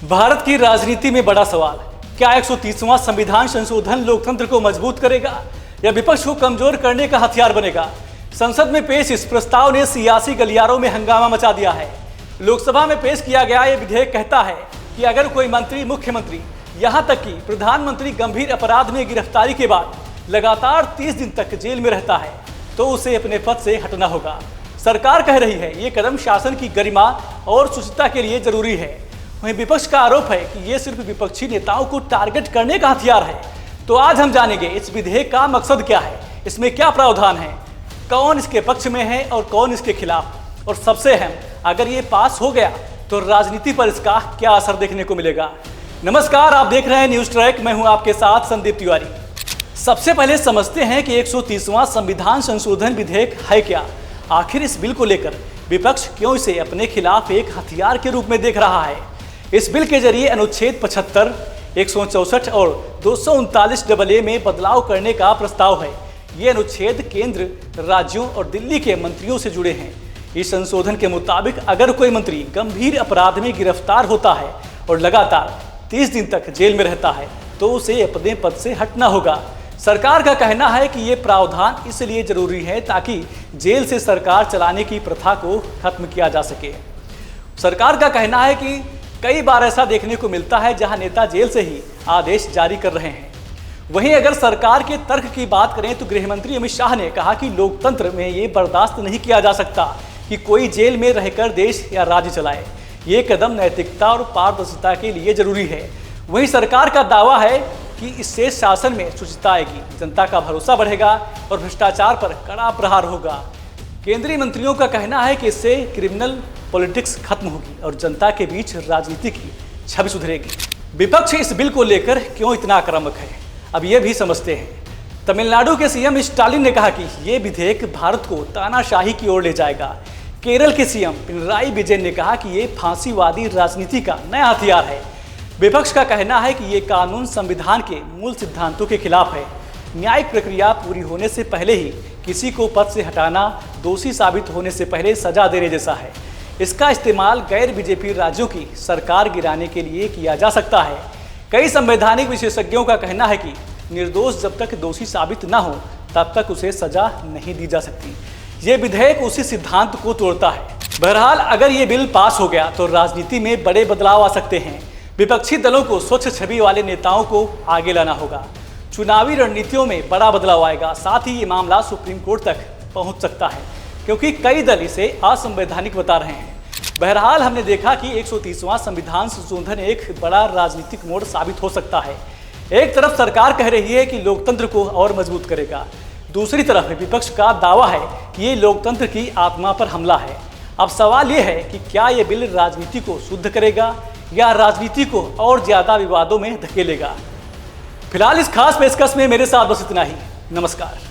भारत की राजनीति में बड़ा सवाल, क्या 130वां संविधान संशोधन लोकतंत्र को मजबूत करेगा या विपक्ष को कमजोर करने का हथियार बनेगा। संसद में पेश इस प्रस्ताव ने सियासी गलियारों में हंगामा मचा दिया है। लोकसभा में पेश किया गया यह विधेयक कहता है कि अगर कोई मंत्री, मुख्यमंत्री, यहां तक कि प्रधानमंत्री गंभीर अपराध में गिरफ्तारी के बाद लगातार 30 दिन तक जेल में रहता है तो उसे अपने पद से हटना होगा। सरकार कह रही है ये कदम शासन की गरिमा और शुचिता के लिए जरूरी है। वहीं विपक्ष का आरोप है कि ये सिर्फ विपक्षी नेताओं को टारगेट करने का हथियार है। तो आज हम जानेंगे इस विधेयक का मकसद क्या है, इसमें क्या प्रावधान है, कौन इसके पक्ष में है और कौन इसके खिलाफ, और सबसे अहम, अगर ये पास हो गया तो राजनीति पर इसका क्या असर देखने को मिलेगा। नमस्कार, आप देख रहे हैं न्यूज ट्रैक, मैं हूं आपके साथ संदीप तिवारी। सबसे पहले समझते हैं कि 130वां संविधान संशोधन विधेयक है क्या। आखिर इस बिल को लेकर विपक्ष क्यों इसे अपने खिलाफ एक हथियार के रूप में देख रहा है। इस बिल के जरिए अनुच्छेद 75, 164 और 239 AA में बदलाव करने का प्रस्ताव है। ये अनुच्छेद केंद्र, राज्यों और दिल्ली के मंत्रियों से जुड़े हैं। इस संशोधन के मुताबिक अगर कोई मंत्री गंभीर अपराध में गिरफ्तार होता है और लगातार 30 दिन तक जेल में रहता है तो उसे अपने पद से हटना होगा। सरकार का कहना है कि ये प्रावधान इसलिए जरूरी है ताकि जेल से सरकार चलाने की प्रथा को खत्म किया जा सके। सरकार का कहना है कि कई बार ऐसा देखने को मिलता है जहां नेता जेल से ही आदेश जारी कर रहे हैं। वहीं अगर सरकार के तर्क की बात करें तो गृह मंत्री अमित शाह ने कहा कि लोकतंत्र में ये बर्दाश्त नहीं किया जा सकता कि कोई जेल में रहकर देश या राज्य चलाए। ये कदम नैतिकता और पारदर्शिता के लिए जरूरी है। वहीं सरकार का दावा है कि इससे शासन में शुचिता आएगी, जनता का भरोसा बढ़ेगा और भ्रष्टाचार पर कड़ा प्रहार होगा। केंद्रीय मंत्रियों का कहना है कि इससे क्रिमिनल पॉलिटिक्स खत्म होगी और जनता के बीच राजनीति की छवि सुधरेगी। विपक्ष इस बिल को लेकर क्यों इतना आक्रामक है, अब ये भी समझते हैं। तमिलनाडु के सीएम स्टालिन ने कहा कि ये विधेयक भारत को तानाशाही की ओर ले जाएगा। केरल के सीएम पिनराई विजयन ने कहा कि ये फांसीवादी राजनीति का नया हथियार है। विपक्ष का कहना है कि ये कानून संविधान के मूल सिद्धांतों के खिलाफ है। न्यायिक प्रक्रिया पूरी होने से पहले ही किसी को पद से हटाना दोषी साबित होने से पहले सजा देने जैसा है। इसका इस्तेमाल गैर बीजेपी राज्यों की सरकार गिराने के लिए किया जा सकता है। कई संवैधानिक विशेषज्ञों का कहना है कि निर्दोष जब तक दोषी साबित न हो तब तक उसे सजा नहीं दी जा सकती। ये विधेयक उसी सिद्धांत को तोड़ता है। बहरहाल अगर ये बिल पास हो गया तो राजनीति में बड़े बदलाव आ सकते हैं। विपक्षी दलों को स्वच्छ छवि वाले नेताओं को आगे लाना होगा। चुनावी रणनीतियों में बड़ा बदलाव आएगा। साथ ही ये मामला सुप्रीम कोर्ट तक पहुंच सकता है क्योंकि कई दल इसे असंवैधानिक बता रहे हैं। बहरहाल हमने देखा कि 130वां संविधान संशोधन एक बड़ा राजनीतिक मोड़ साबित हो सकता है। एक तरफ सरकार कह रही है कि लोकतंत्र को और मजबूत करेगा, दूसरी तरफ विपक्ष का दावा है कि ये लोकतंत्र की आत्मा पर हमला है। अब सवाल ये है कि क्या ये बिल राजनीति को शुद्ध करेगा या राजनीति को और ज्यादा विवादों में धकेलेगा। फिलहाल इस खास पेशकश में मेरे साथ बस इतना ही। नमस्कार।